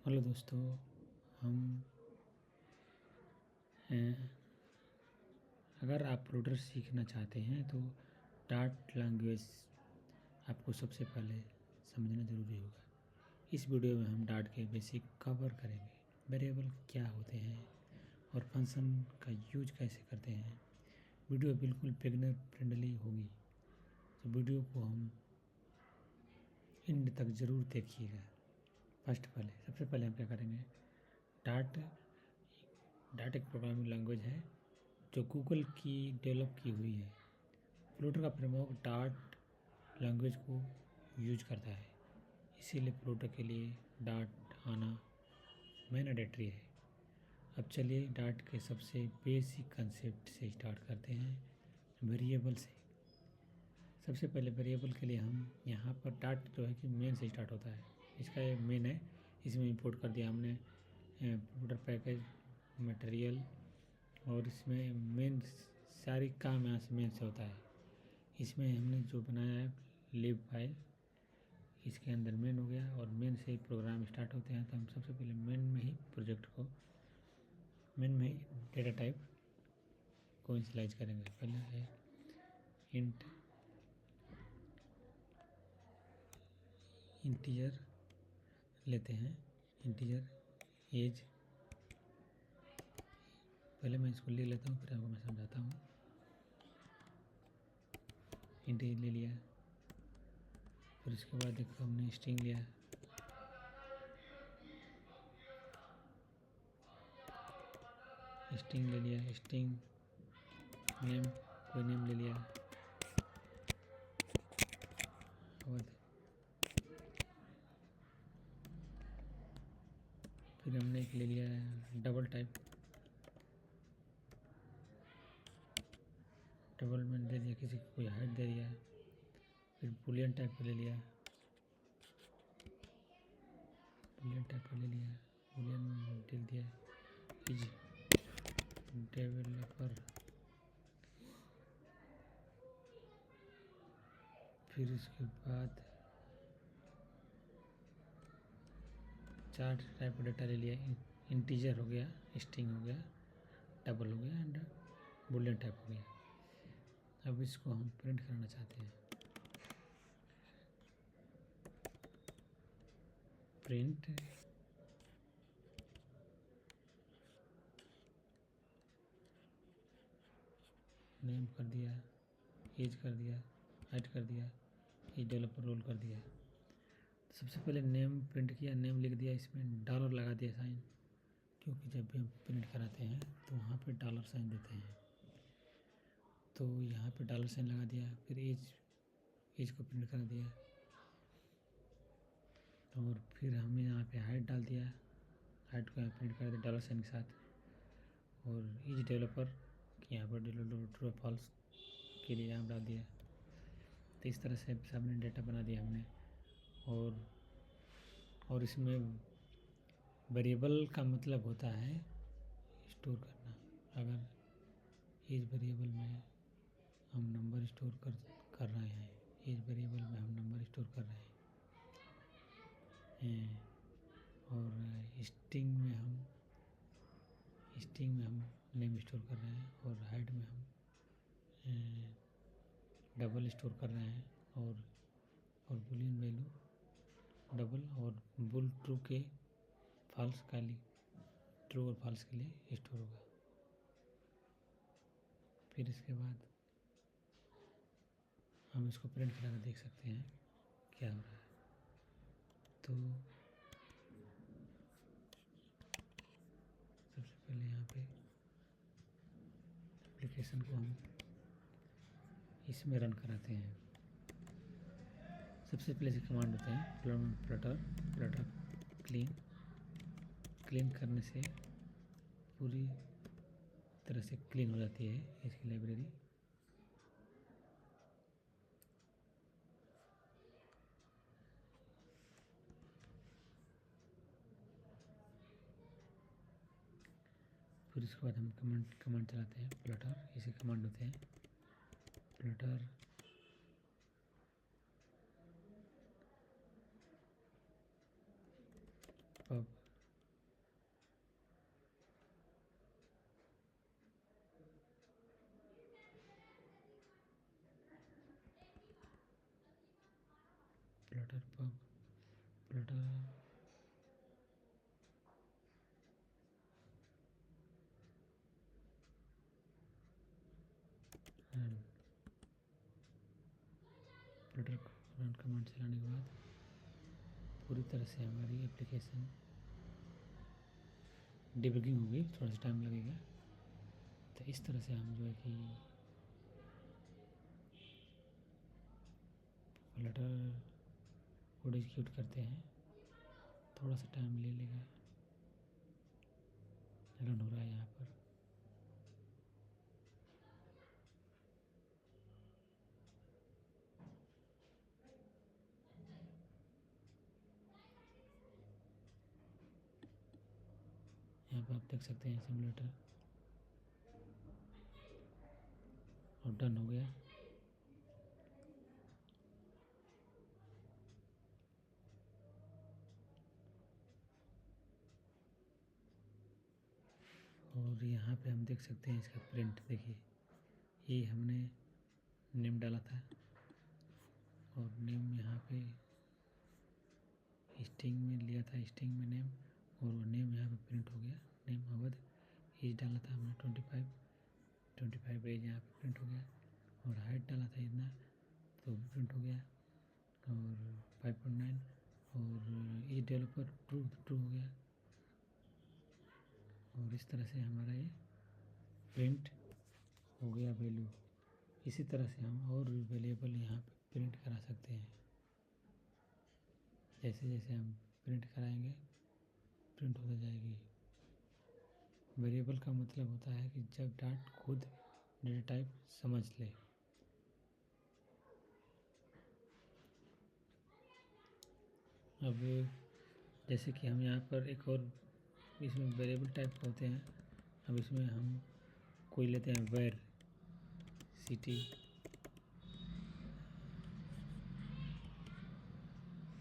Hello दोस्तों, हम अगर आप फ्लूटर सीखना चाहते हैं तो डार्ट लैंग्वेज आपको सबसे पहले समझना ज़रूरी होगा। इस वीडियो में हम डार्ट के बेसिक कवर करेंगे, वेरिएबल क्या होते हैं और फंक्शन का यूज कैसे करते हैं। वीडियो बिल्कुल बिगिनर फ्रेंडली होगी, तो वीडियो को हम एंड तक ज़रूर देखिएगा। सबसे पहले हम क्या करेंगे, डार्ट डार्ट एक प्रोग्रामिंग लैंग्वेज है जो गूगल की डेवलप की हुई है। फ्लूटर का प्रयोग डार्ट लैंग्वेज को यूज करता है, इसीलिए फ्लूटर के लिए डार्ट आना मैंडेटरी है। अब चलिए डार्ट के सबसे बेसिक कंसेप्ट से स्टार्ट करते हैं, वेरिएबल से। सबसे पहले वेरिएबल के लिए हम यहाँ पर डार्ट जो है कि मेन से स्टार्ट होता है, इसका ये मेन है। इसमें इंपोर्ट कर दिया हमने फ्लूटर पैकेज मटेरियल, और इसमें मेन सारी काम यहाँ से मेन से होता है। इसमें हमने जो बनाया है लिब फाइल, इसके अंदर मेन हो गया और मेन से ही प्रोग्राम स्टार्ट होते हैं। तो हम सबसे पहले मेन में ही डेटा टाइप को इनिशियलाइज करेंगे। पहले है इंट इंटीजर लेते हैं, इंटीजर एज। पहले मैं इसको ले लेता हूँ, फिर आपको मैं समझाता हूँ। इंटीजर ले लिया, फिर उसके बाद देखो हमने स्ट्रिंग लिया, स्ट्रिंग ले लिया, स्ट्रिंग नेम, कोई नेम ले लिया। और फिर हमने एक ले लिया डबल टाइप, डबल में दे दिया, किसी को कोई हाइट दे दिया। फिर बुलियन टाइप ले लिया, बुलियन दे दिया इज डेवलपर। फिर उसके बाद चार टाइप का डेटा ले लिया, इंटीजर हो गया, स्ट्रिंग हो गया, डबल हो गया एंड बुलियन टाइप हो गया। अब इसको हम प्रिंट करना चाहते हैं, प्रिंट नेम कर दिया, एज कर दिया, हाइट कर दिया, एज डेवलपर रोल कर दिया। तो सबसे पहले नेम प्रिंट किया, नेम लिख दिया, इसमें डॉलर लगा दिया साइन, क्योंकि जब भी हम प्रिंट कराते हैं तो वहाँ पे डॉलर साइन देते हैं। तो यहाँ पे डॉलर साइन लगा दिया। फिर एज को प्रिंट कर दिया, और फिर हमने यहाँ पे हाइट डाल दिया, हाइट को यहाँ प्रिंट कर दिया डॉलर साइन के साथ। और एज डेवलपर यहाँ पर ट्रू फॉल्स के लिए यहाँ डाल दिया। तो इस तरह से सबने डेटा बना दिया हमने। और इसमें वेरिएबल का मतलब होता है स्टोर करना। अगर एज वेरिएबल में हम नंबर स्टोर कर रहे हैं, एज वेरिएबल में हम नंबर स्टोर कर रहे हैं, और स्ट्रिंग में हम नेम स्टोर कर रहे हैं, और हाइट में हम डबल स्टोर कर रहे हैं, और बुलियन वैल्यू डबल और बुल ट्रू के फॉल्स का लिए, ट्रू और फॉल्स के लिए स्टोर होगा। फिर इसके बाद हम इसको प्रिंट करा कर देख सकते हैं क्या हो रहा है। तो सबसे पहले यहाँ पे एप्लीकेशन को हम इसमें रन कराते हैं। सबसे पहले से कमांड होते हैं फ्लटर क्लीन करने से पूरी तरह से क्लीन हो जाती है इसकी लाइब्रेरी। फिर उसके बाद हम कमांड चलाते हैं फ्लटर, इसे कमांड होते हैं Flutter pub pub Flutter Flutter run command चलाने के बाद पूरी तरह से हमारी एप्लीकेशन डिबगिंग होगी, थोड़ा सा टाइम लगेगा। तो इस तरह से हम जो है कि फ्लटर कोड एग्जीक्यूट करते हैं, थोड़ा सा टाइम ले लेगा, रन हो रहा है यहाँ पर। यहाँ पर आप देख सकते हैं सिमुलेटर और डन हो गया। और यहाँ पे हम देख सकते हैं इसका प्रिंट, देखिए ये हमने नेम डाला था और नेम यहाँ पे स्ट्रिंग में लिया था, स्ट्रिंग में नेम, और वो नेम यहाँ पे प्रिंट हो गया। नेम अवध एज डाला था हमने 25 एज यहाँ पे प्रिंट हो गया। और हाइट डाला था इतना, तो भी प्रिंट हो गया। और 5.9 और एज डेवलपर ट्रू हो गया। और इस तरह से हमारा ये प्रिंट हो गया वैल्यू। इसी तरह से हम और भी वेरिएबल यहाँ पे प्रिंट करा सकते हैं। जैसे जैसे हम प्रिंट कराएंगे प्रिंट होता जाएगी। वेरिएबल का मतलब होता है कि जब डाट खुद डेटा टाइप समझ ले। अब जैसे कि हम यहाँ पर एक और इसमें वेरिएबल टाइप होते हैं। अब इसमें हम कोई लेते हैं वेर सिटी,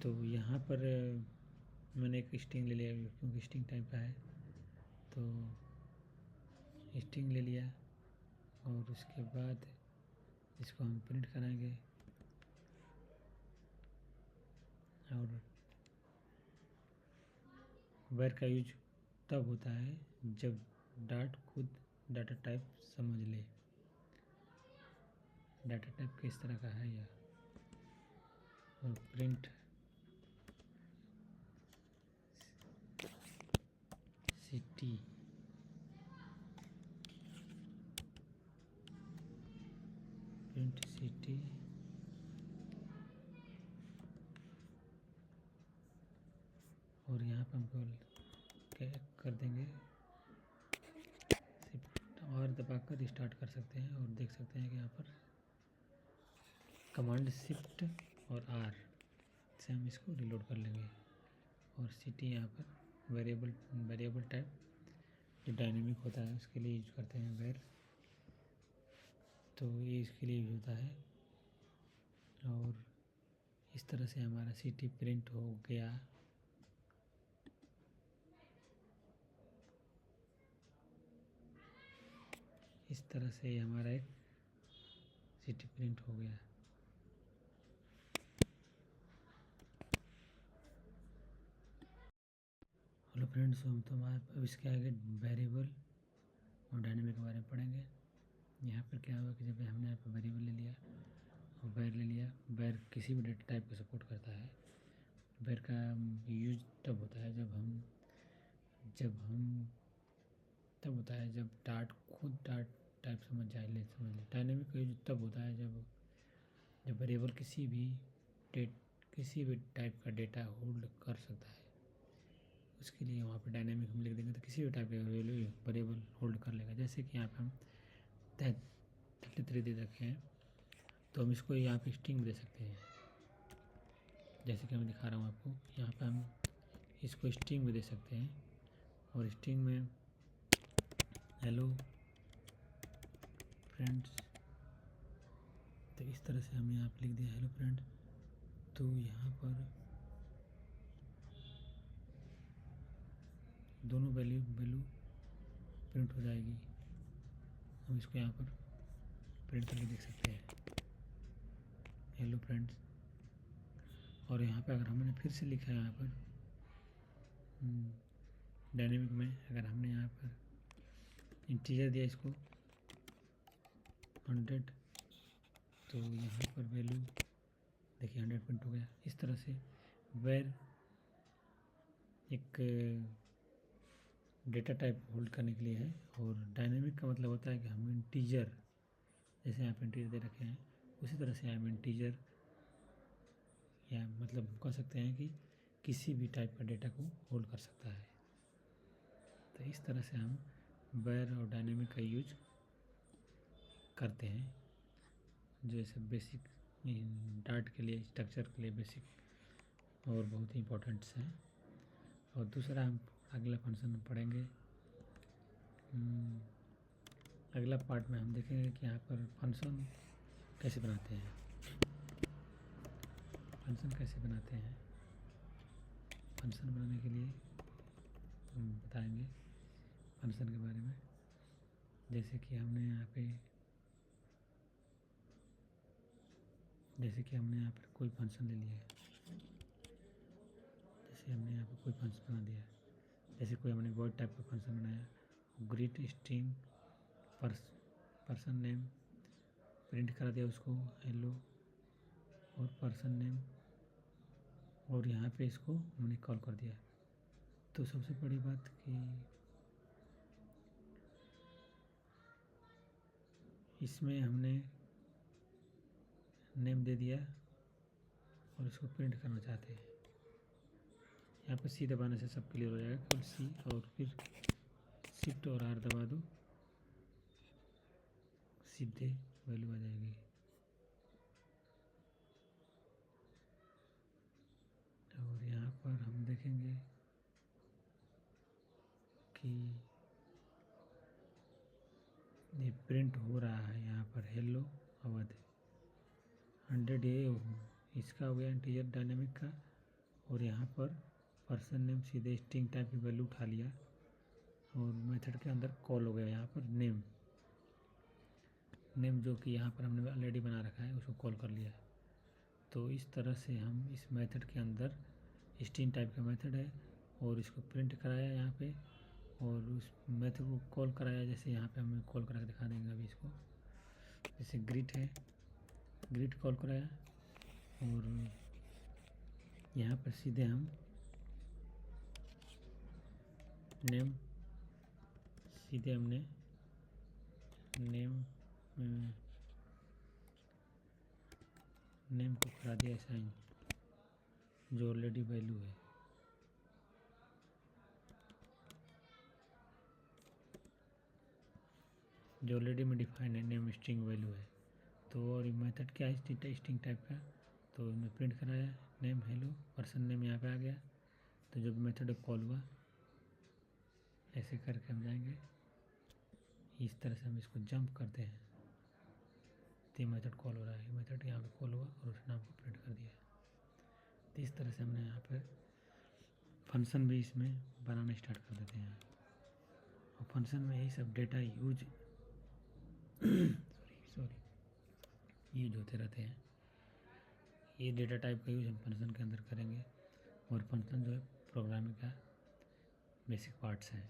तो यहाँ पर मैंने एक स्ट्रिंग ले लिया क्योंकि स्ट्रिंग टाइप का है, तो स्ट्रिंग ले लिया। और उसके बाद इसको हम प्रिंट कराएंगे। और वेर का यूज तब होता है जब डाट खुद डाटा टाइप समझ ले। डाटा टाइप किस तरह का है यह। और प्रिंट सिटी, प्रिंट सिटी और यहाँ पर हमको क्या कर देंगे, शिफ्ट और दबाकर स्टार्ट कर सकते हैं। और देख सकते हैं कि यहाँ पर कमांड शिफ्ट और आर से हम इसको रिलोड कर लेंगे। और सिटी यहाँ पर वेरिएबल टाइप जो डायनेमिक होता है उसके लिए यूज करते हैं वेर, तो ये इसके लिए यूज होता है। और इस तरह से हमारा सिटी प्रिंट हो गया। इस तरह से हमारा एक सिटी प्रिंट हो गया। हेलो फ्रेंड्स, हम तो अब इसके आगे वेरिएबल और डायनेमिक के बारे में पढ़ेंगे। यहाँ पर क्या हुआ कि जब हमने यहाँ पर वेरिएबल ले लिया और वेर ले लिया, वेर किसी भी डेटा टाइप को सपोर्ट करता है। वेर का यूज तब होता है तब होता है जब डाट खुद डाट टाइप समझ ले। डायनेमिक का यूज तब होता है जब वेरिएबल किसी भी टाइप का डेटा होल्ड कर सकता है। उसके लिए वहाँ पे डायनेमिक हम लिख देंगे तो किसी भी टाइप का वेरिएबल होल्ड कर लेगा। जैसे कि यहाँ पे हम 33 दे रखे हैं, तो हम इसको यहाँ पे स्ट्रिंग दे सकते हैं। जैसे कि मैं दिखा रहा हूँ आपको, यहाँ पे हम इसको स्ट्रिंग भी दे सकते हैं। और स्ट्रिंग में हेलो फ्रेंड्स, तो इस तरह से हमने यहाँ पे लिख दिया हेलो फ्रेंड, तो यहाँ पर दोनों वैल्यू प्रिंट हो जाएगी। हम इसको यहाँ पर प्रिंट करके देख सकते हैं हेलो फ्रेंड्स। और यहाँ पे अगर हमने फिर से लिखा है यहाँ पर डायनेमिक में, अगर हमने यहाँ पर इंटीजर दिया इसको 100, तो यहाँ पर वैल्यू देखिए 100 प्रिंट हो गया। इस तरह से वेर एक डेटा टाइप होल्ड करने के लिए है, और डायनेमिक का मतलब होता है कि हम इंटीजर, जैसे यहाँ पर इंटीजर दे रखे हैं उसी तरह से हम इंटीजर, या मतलब कह सकते हैं कि किसी भी टाइप का डेटा को होल्ड कर सकता है। तो इस तरह से हम वेर और डायनेमिक का यूज करते हैं, जो ऐसे बेसिक डाट के लिए, स्ट्रक्चर के लिए बेसिक और बहुत ही इम्पोर्टेंट्स हैं। और दूसरा हम अगला फंक्शन में पढ़ेंगे। अगला पार्ट में हम देखेंगे कि यहाँ पर फंक्शन कैसे बनाते हैं। फंक्शन कैसे बनाते हैं, फंक्शन बनाने के लिए हम बताएंगे फंक्शन के बारे में। जैसे कि हमने यहाँ पर कोई फंक्शन ले लिया है, जैसे हमने यहाँ पर कोई फंक्शन बना दिया है, जैसे कोई हमने वॉइड टाइप का फंक्शन बनाया, greet string person name print करा दिया उसको हेलो और पर्सन नेम, और यहाँ पे इसको हमने कॉल कर दिया। तो सबसे बड़ी बात कि इसमें हमने नेम दे दिया और इसको प्रिंट करना चाहते हैं। यहाँ पर सी दबाने से सब क्लियर हो जाएगा, केवल सी और फिर शिफ्ट और आर दबा दो, सीधे वैल्यू आ जाएगी। और यहाँ पर हम देखेंगे कि ये प्रिंट हो रहा है, यहाँ पर हेलो अवध 100 ये इसका हो गया इंटीजर डायनेमिक का, और यहाँ पर पर्सन नेम सीधे स्ट्रिंग टाइप की वैल्यू उठा लिया और मेथड के अंदर कॉल हो गया यहाँ पर नेम जो कि यहाँ पर हमने ऑलरेडी बना रखा है उसको कॉल कर लिया। तो इस तरह से हम इस मेथड के अंदर स्ट्रिंग टाइप का मेथड है और इसको प्रिंट कराया यहाँ पे, और उस मेथड को कॉल कराया, जैसे यहाँ पे हमें कॉल करा के दिखा देंगे अभी इसको। जैसे ग्रीट है, ग्रीट कॉल कराया और यहाँ पर सीधे हम नेम, सीधे हमने नेम को करा दिया साइन, जो ऑलरेडी वैल्यू है। जो ऑलरेडी में डिफाइन है, नेम स्ट्रिंग वैल्यू है। तो और मेथड क्या है स्ट्रिंग टाइप का, तो इसमें प्रिंट कराया नेम हेलो, पर्सन नेम यहाँ पे आ गया। तो जब मेथड कॉल हुआ ऐसे करके हम जाएंगे, इस तरह से हम इसको जंप करते हैं तो मेथड कॉल हो रहा है, मेथड यहाँ पे कॉल हुआ और उस नाम को प्रिंट कर दिया। तो इस तरह से हमने यहाँ पर फंक्शन भी इसमें बनाना स्टार्ट कर देते हैं। और फंक्शन में यही सब डेटा यूज यूज होते रहते हैं। ये डेटा टाइप का यूज हम फंक्शन के अंदर करेंगे, और फंक्शन जो है प्रोग्रामिंग का बेसिक पार्ट्स हैं।